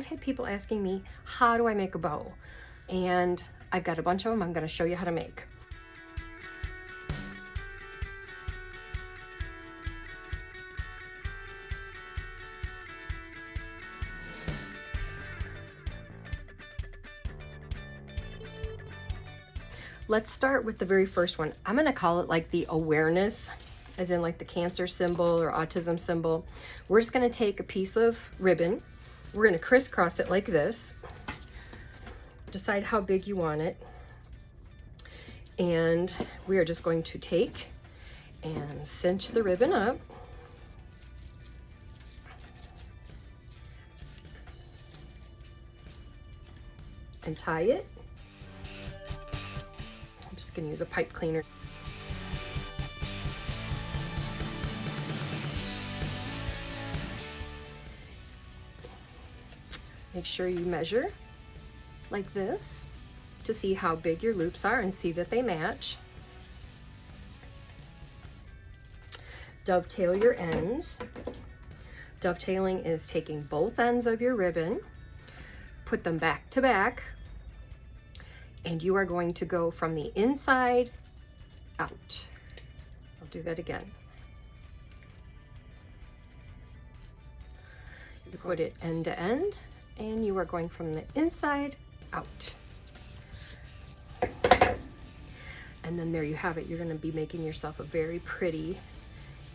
I've had people asking me, how do I make a bow? And I've got a bunch of them I'm going to show you how to make. Let's start with the very first one. I'm going to call it like the awareness, as in like the cancer symbol or autism symbol. We're just going to take a piece of ribbon. We're going to crisscross it like this. Decide how big you want it. And we are just going to take and cinch the ribbon up. And tie it. I'm just going to use a pipe cleaner. Make sure you measure like this to see how big your loops are and see that they match. Dovetail your ends. Dovetailing is taking both ends of your ribbon, put them back to back, and you are going to go from the inside out. I'll do that again. You put it end to end, and you are going from the inside out. And then there you have it. You're going to be making yourself a very pretty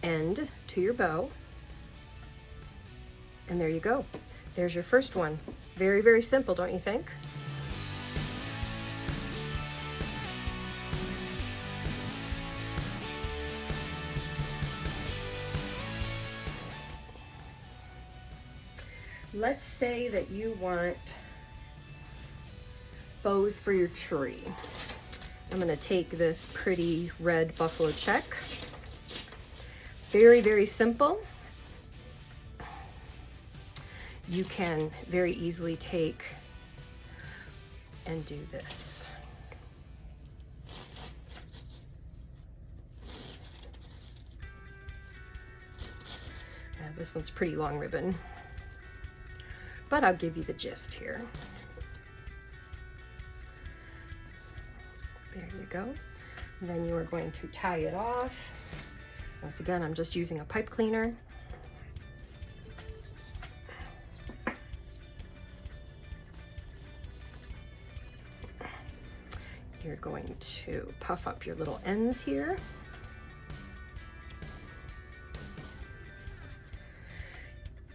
end to your bow. And there you go. There's your first one. Very, very simple, don't you think? Let's say that you want bows for your tree. I'm going to take this pretty red buffalo check. Very, very simple. You can very easily take and do this. This one's pretty long ribbon, but I'll give you the gist here. There you go. And then you are going to tie it off. Once again, I'm just using a pipe cleaner. You're going to puff up your little ends here.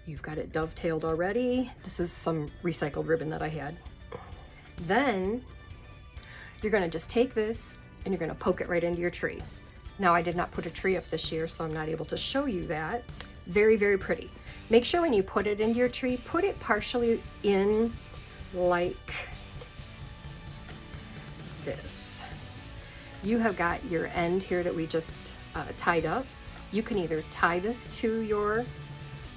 You've got it dovetailed already. This is some recycled ribbon that I had. Then you're going to just take this and you're going to poke it right into your tree. Now, I did not put a tree up this year, so I'm not able to show you that. Very, very pretty. Make sure when you put it into your tree, put it partially in like this. You have got your end here that we just tied up. You can either tie this to your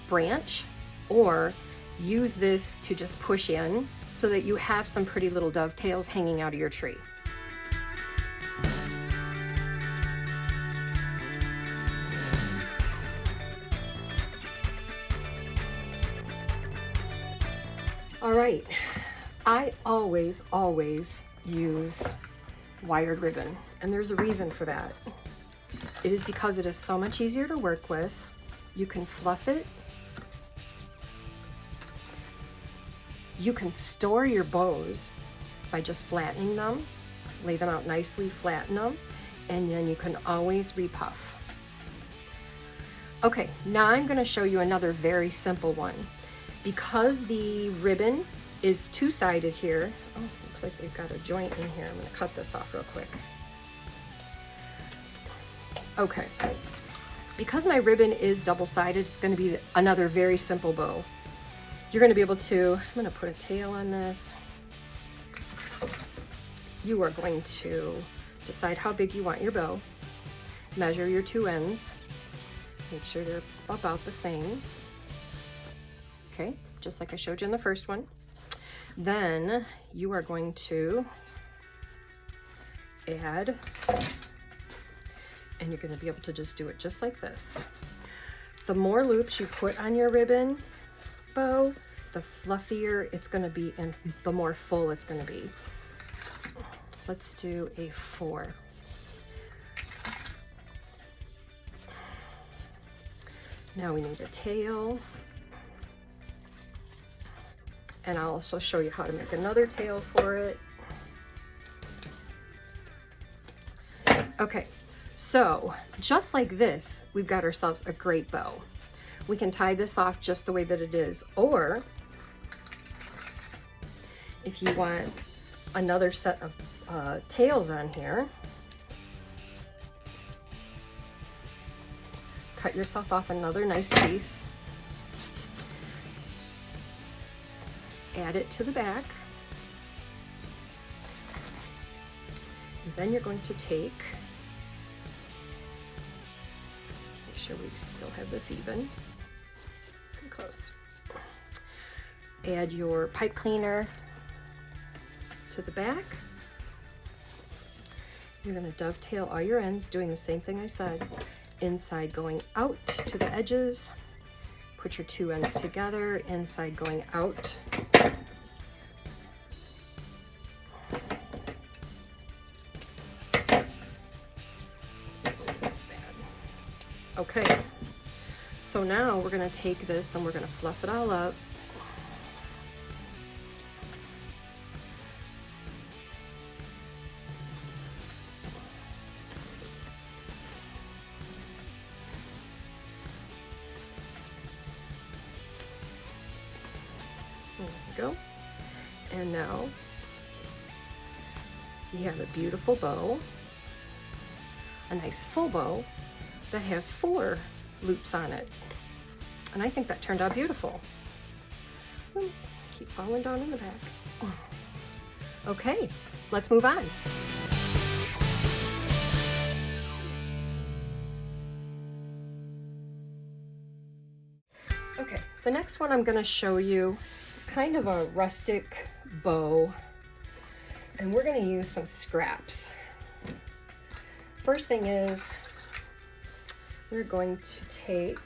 branch or use this to just push in so that you have some pretty little dovetails hanging out of your tree. All right, I always use wired ribbon, and there's a reason for that. It is because it is so much easier to work with. You can fluff it. You can store your bows by just flattening them, lay them out nicely, flatten them, and then you can always repuff. Okay, now I'm going to show you another very simple one. Because the ribbon is two-sided here, oh, looks like they've got a joint in here. I'm going to cut this off real quick. Okay, because my ribbon is double-sided, it's going to be another very simple bow. You're going to be able to, I'm going to put a tail on this. You are going to decide how big you want your bow, measure your two ends, make sure they're about the same. Okay, just like I showed you in the first one. Then you are going to add, and you're going to be able to just do it just like this. The more loops you put on your ribbon bow, the fluffier it's going to be and the more full it's going to be. Let's do a 4. Now we need a tail. And I'll also show you how to make another tail for it. Okay, so just like this, we've got ourselves a great bow. We can tie this off just the way that it is, or if you want another set of tails on here, cut yourself off another nice piece, add it to the back, and then you're going to take, make sure we still have this even, pretty close, add your pipe cleaner to the back. You're going to dovetail all your ends, doing the same thing I said, inside going out to the edges, put your 2 ends together, inside going out. Okay, so now we're going to take this and we're going to fluff it all up. There we go. And now you have a beautiful bow, a nice full bow that has 4 loops on it. And I think that turned out beautiful. Keep falling down in the back. Okay, let's move on. Okay, the next one I'm going to show you is kind of a rustic bow, and we're going to use some scraps. First thing is, we're going to take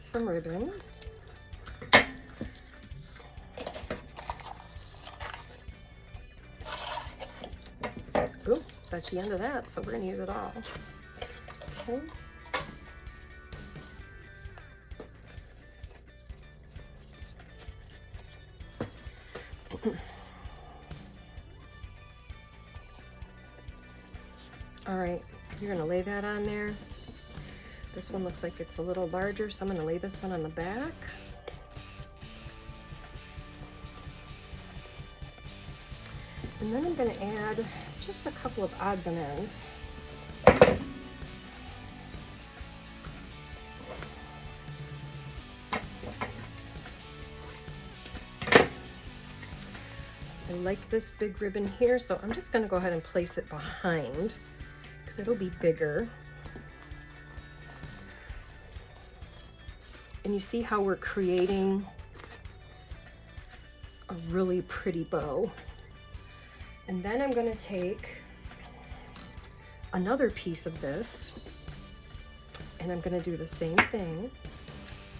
some ribbon. Ooh, that's the end of that, so we're going to use it all. Okay. All right, you're gonna lay that on there. This one looks like it's a little larger, so I'm gonna lay this one on the back. And then I'm gonna add just a couple of odds and ends. I like this big ribbon here, so I'm just gonna go ahead and place it behind, because it'll be bigger. And you see how we're creating a really pretty bow. And then I'm going to take another piece of this, and I'm going to do the same thing.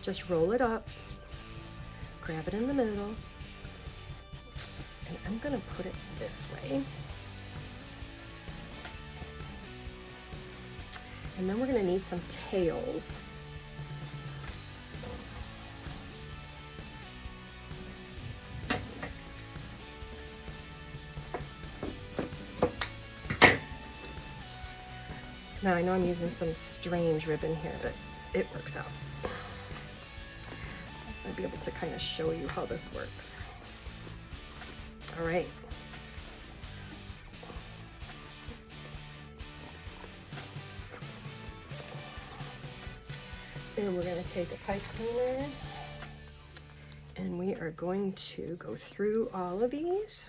Just roll it up, grab it in the middle, and I'm going to put it this way. And then we're going to need some tails. Now I know I'm using some strange ribbon here, but it works out. I'll be able to kind of show you how this works. All right. And we're going to take a pipe cleaner, and we are going to go through all of these.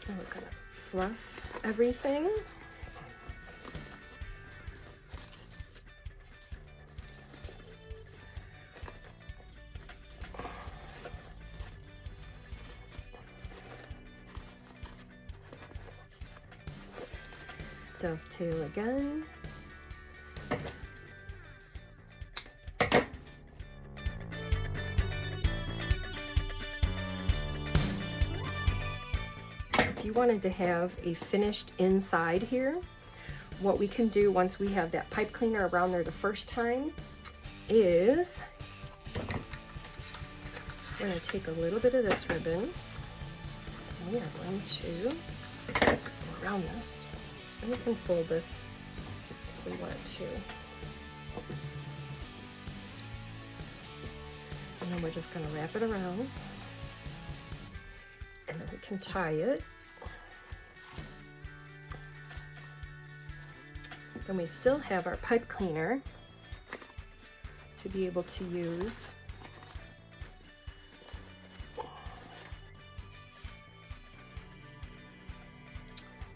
And we're going to fluff everything. Dovetail again. If you wanted to have a finished inside here, what we can do once we have that pipe cleaner around there the first time is we're going to take a little bit of this ribbon. We are going to go around this, and we can fold this if we want to. And then we're just going to wrap it around, and then we can tie it. Then we still have our pipe cleaner to be able to use.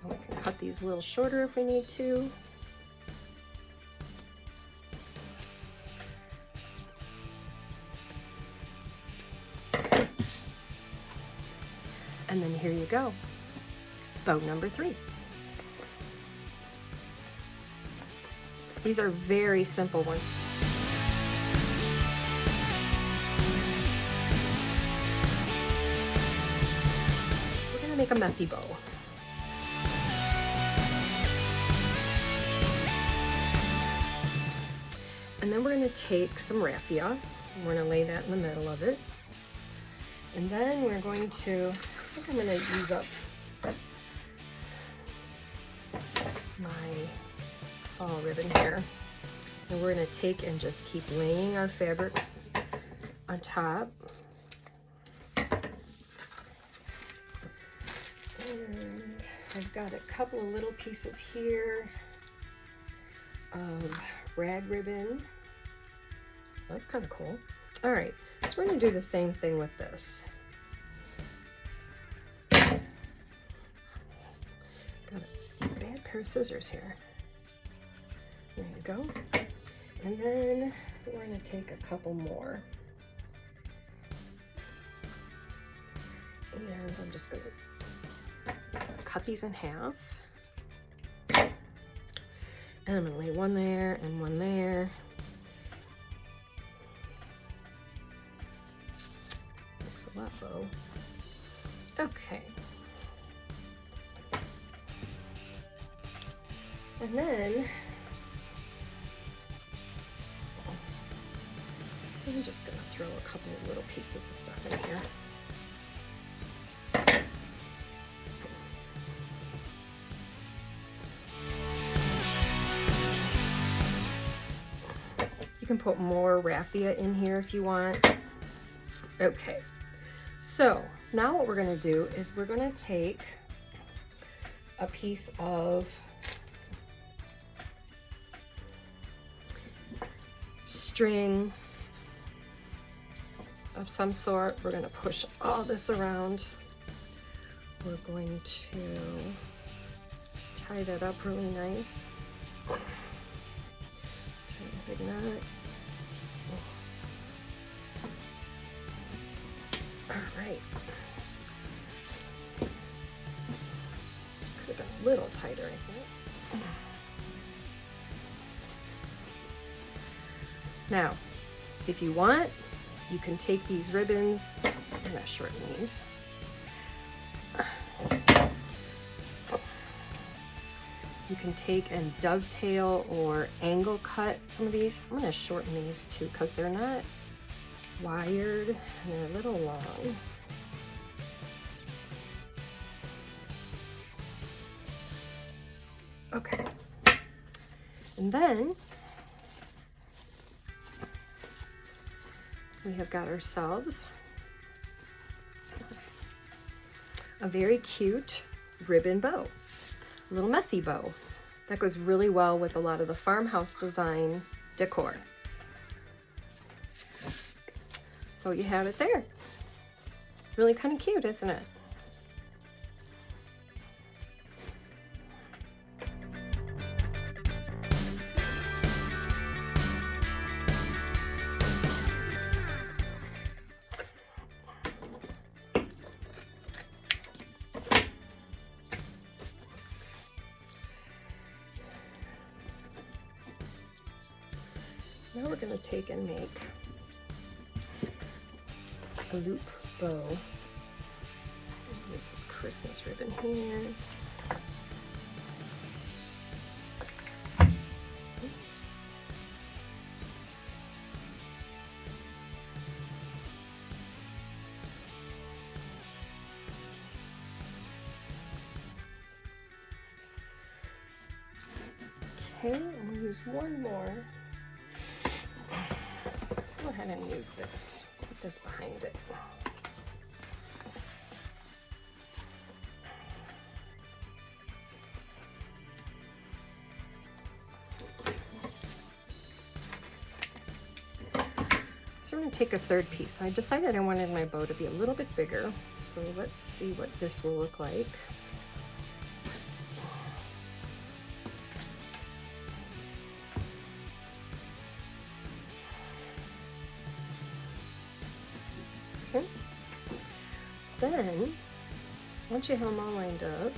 And we can cut these a little shorter if we need to. And then here you go, bow number 3. These are very simple ones. We're going to make a messy bow. And then we're going to take some raffia, and we're going to lay that in the middle of it. And then we're going to, I think I'm going to use up my fall ribbon here, and we're going to take and just keep laying our fabrics on top. And I've got a couple of little pieces here of rag ribbon. That's kind of cool. All right, so we're going to do the same thing with this. Got a bad pair of scissors here. There you go. And then we're going to take a couple more. And I'm just going to cut these in half. And I'm going to lay one there and one there. Looks a lot low. Okay. And then I'm just going to throw a couple of little pieces of stuff in here. You can put more raffia in here if you want. Okay, so now what we're going to do is we're going to take a piece of string of some sort. We're going to push all this around. We're going to tie that up really nice. Tie a big knot. All right. Could have been a little tighter, I think. Now, if you want, you can take these ribbons, I'm going to shorten these. You can take and dovetail or angle cut some of these. I'm going to shorten these too because they're not wired and they're a little long. Okay. And then we have got ourselves a very cute ribbon bow, a little messy bow that goes really well with a lot of the farmhouse design decor. So you have it there. Really kind of cute, isn't it? going to take and make a loop bow. Use some Christmas ribbon here. Okay, and we'll use one more. Let's go ahead and use this. Put this behind it. So we're going to take a third piece. I decided I wanted my bow to be a little bit bigger, so let's see what this will look like. Okay. Then, once you have them all lined up,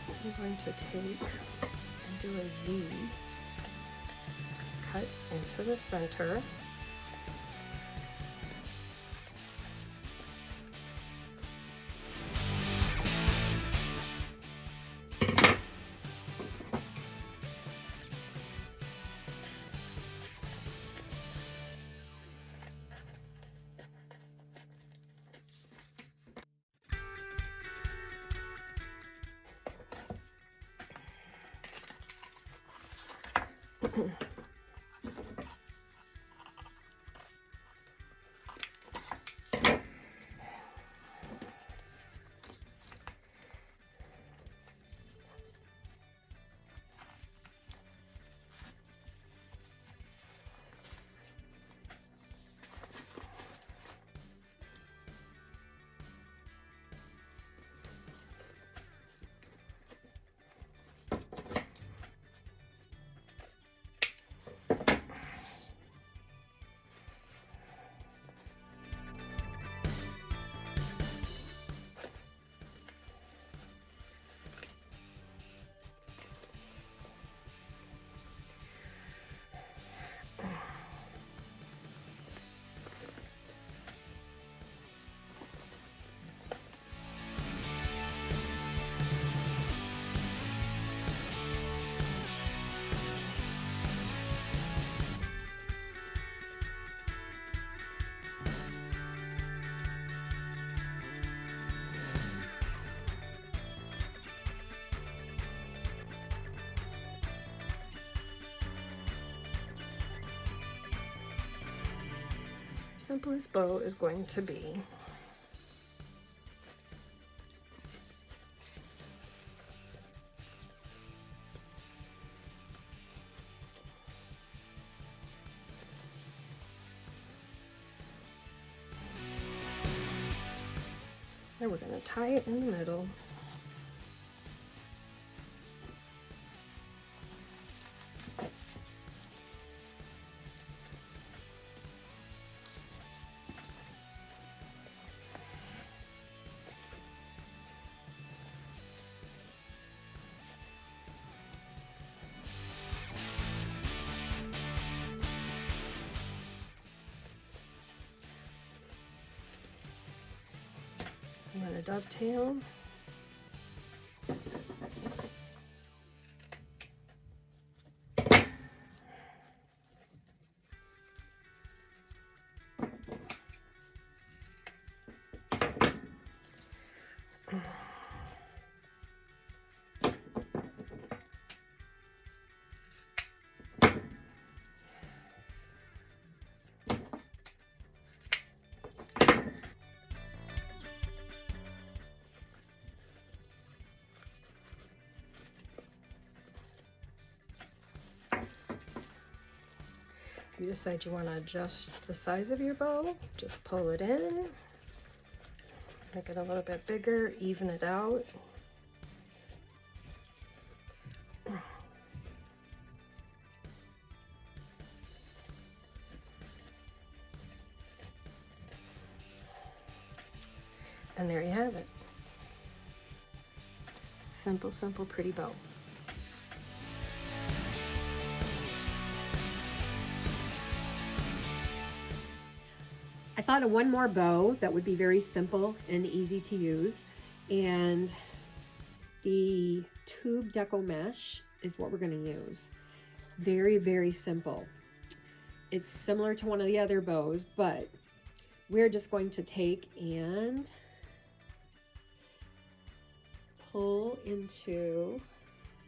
I'm going to take and do a V, cut into the center. Simplest bow is going to be and we're going to tie it in the middle. I'm going to dovetail. If you decide you want to adjust the size of your bow, just pull it in, make it a little bit bigger, even it out. And there you have it. Simple, simple, pretty bow. I thought of one more bow that would be very simple and easy to use. And the tube deco mesh is what we're going to use. Very, very simple. It's similar to one of the other bows, but we're just going to take and pull into,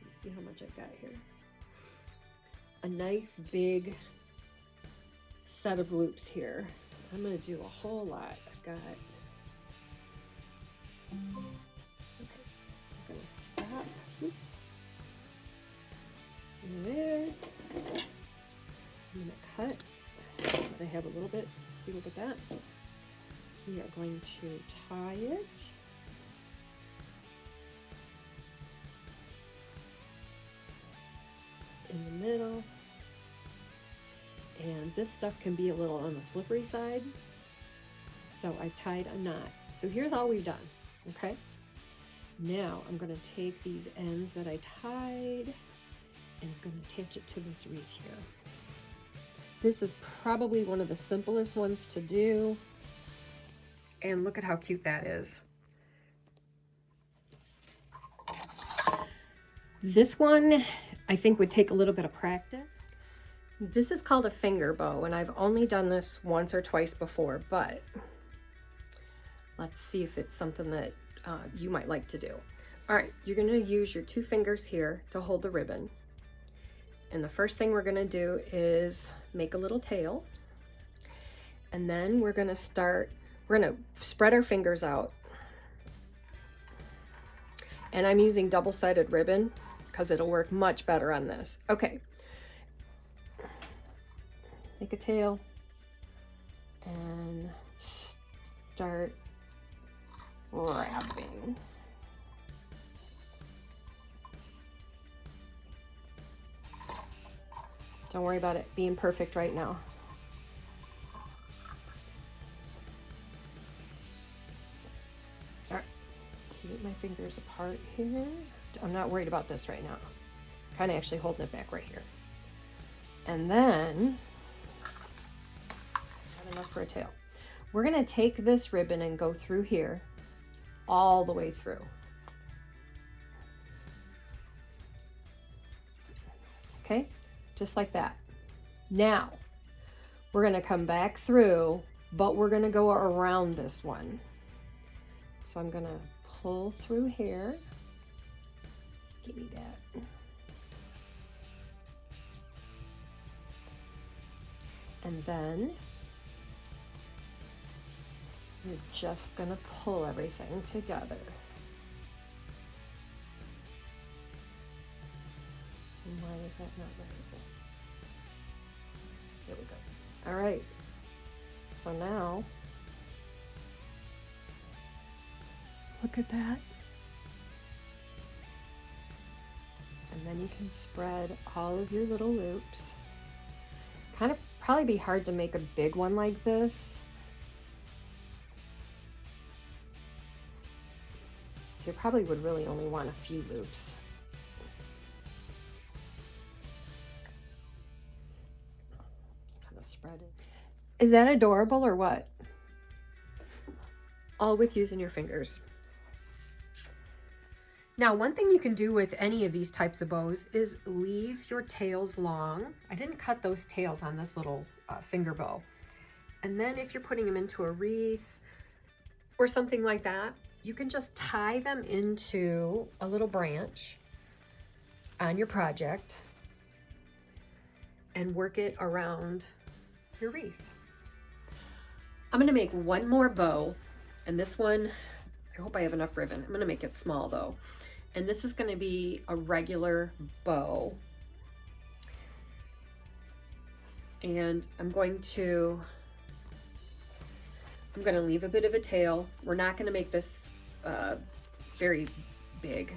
let me see how much I've got here, a nice big set of loops here. I'm going to do a whole lot. I've got, okay, I'm going to stop, oops, there. I'm going to cut. I have a little bit. See, look at that. We are going to tie it. In the middle. And this stuff can be a little on the slippery side. So I've tied a knot. So here's all we've done, okay? Now I'm gonna take these ends that I tied and I'm gonna attach it to this wreath here. This is probably one of the simplest ones to do. And look at how cute that is. This one, I think, would take a little bit of practice. This is called a finger bow, and I've only done this once or twice before, but let's see if it's something that you might like to do. All right, you're gonna use your 2 fingers here to hold the ribbon. And the first thing we're gonna do is make a little tail. And then we're gonna spread our fingers out. And I'm using double-sided ribbon because it'll work much better on this. Okay. Make a tail and start wrapping. Don't worry about it being perfect right now. All right, keep my fingers apart here. I'm not worried about this right now. Kind of actually holding it back right here. And then, not enough for a tail. We're gonna take this ribbon and go through here, all the way through. Okay, just like that. Now, we're gonna come back through, but we're gonna go around this one. So I'm gonna pull through here. Give me that. And then you're just gonna pull everything together. And why is that not right? There we go. All right. So now, look at that. And then you can spread all of your little loops. Kind of probably be hard to make a big one like this. So you probably would really only want a few loops. Kind of spread it. Is that adorable or what? All with using your fingers. Now, one thing you can do with any of these types of bows is leave your tails long. I didn't cut those tails on this little finger bow. And then if you're putting them into a wreath or something like that, you can just tie them into a little branch on your project and work it around your wreath. I'm gonna make one more bow, and this one, I hope I have enough ribbon. I'm gonna make it small though. And this is gonna be a regular bow. And I'm gonna leave a bit of a tail. We're not gonna make this very big.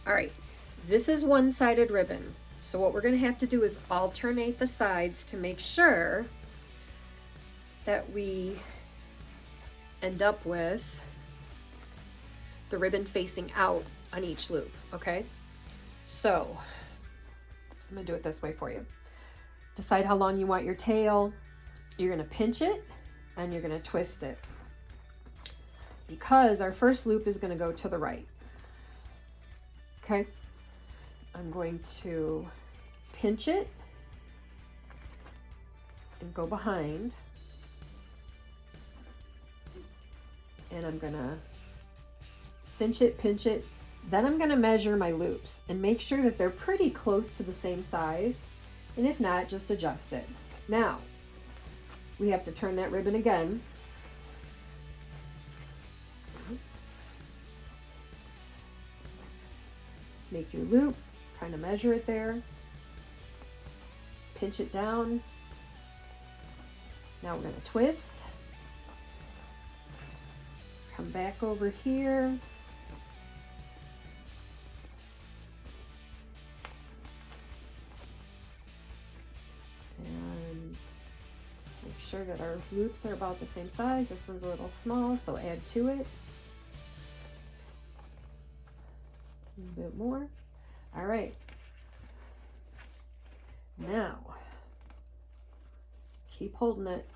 All right, this is one-sided ribbon. So what we're gonna have to do is alternate the sides to make sure that we end up with the ribbon facing out on each loop, okay? So I'm gonna do it this way for you. Decide how long you want your tail. You're gonna pinch it and you're going to twist it, because our first loop is going to go to the right. Okay, I'm going to pinch it and go behind, and I'm going to cinch it, pinch it. Then I'm going to measure my loops and make sure that they're pretty close to the same size, and if not, just adjust it. Now we have to turn that ribbon again. Make your loop, kind of measure it there, pinch it down. Now we're going to twist, come back over here, and make sure that our loops are about the same size. This one's a little small, so add to it. A bit more. All right. Now, keep holding it.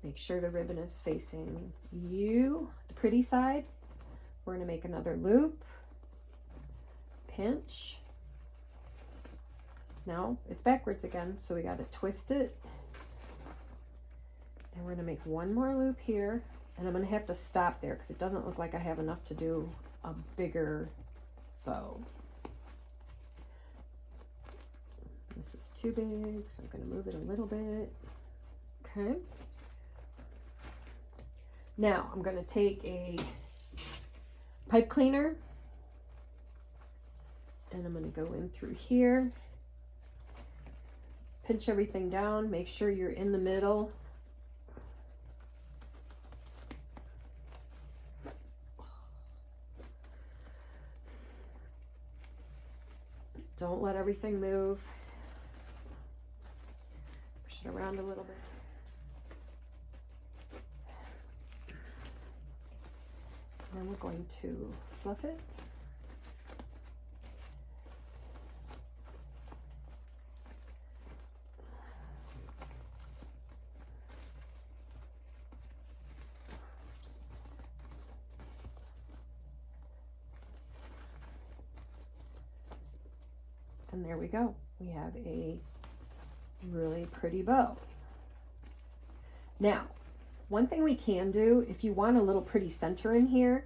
Make sure the ribbon is facing you, the pretty side. We're going to make another loop. Pinch. Now, it's backwards again, so we got to twist it. And we're going to make one more loop here. And I'm going to have to stop there because it doesn't look like I have enough to do a bigger bow. This is too big, so I'm going to move it a little bit. Okay. Now I'm going to take a pipe cleaner and I'm going to go in through here. Pinch everything down. Make sure you're in the middle. Don't let everything move. Push it around a little bit. And then we're going to fluff it. And there we go. We have a really pretty bow. Now, one thing we can do, if you want a little pretty center in here,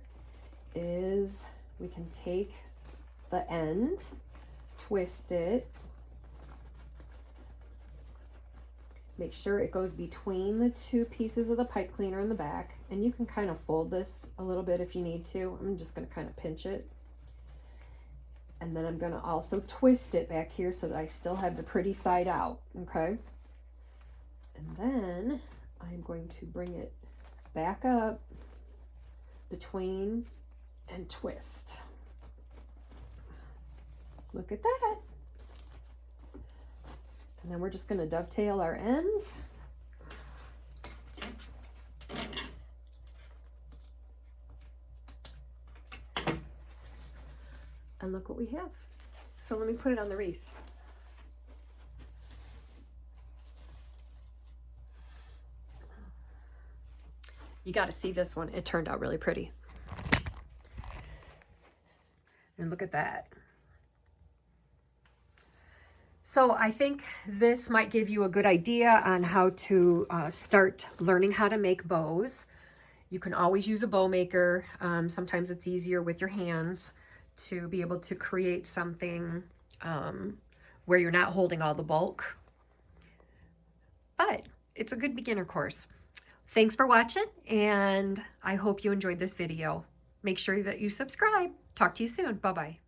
is we can take the end, twist it, make sure it goes between the two pieces of the pipe cleaner in the back, and you can kind of fold this a little bit if you need to. I'm just going to kind of pinch it. And then I'm going to also twist it back here so that I still have the pretty side out, okay? And then I'm going to bring it back up between and twist. Look at that. And then we're just going to dovetail our ends. And look what we have. So let me put it on the wreath. You got to see this one. It turned out really pretty. And look at that. So I think this might give you a good idea on how to start learning how to make bows. You can always use a bow maker. Sometimes it's easier with your hands to be able to create something where you're not holding all the bulk. But it's a good beginner course. Thanks for watching, and I hope you enjoyed this video. Make sure that you subscribe. Talk to you soon. Bye-bye.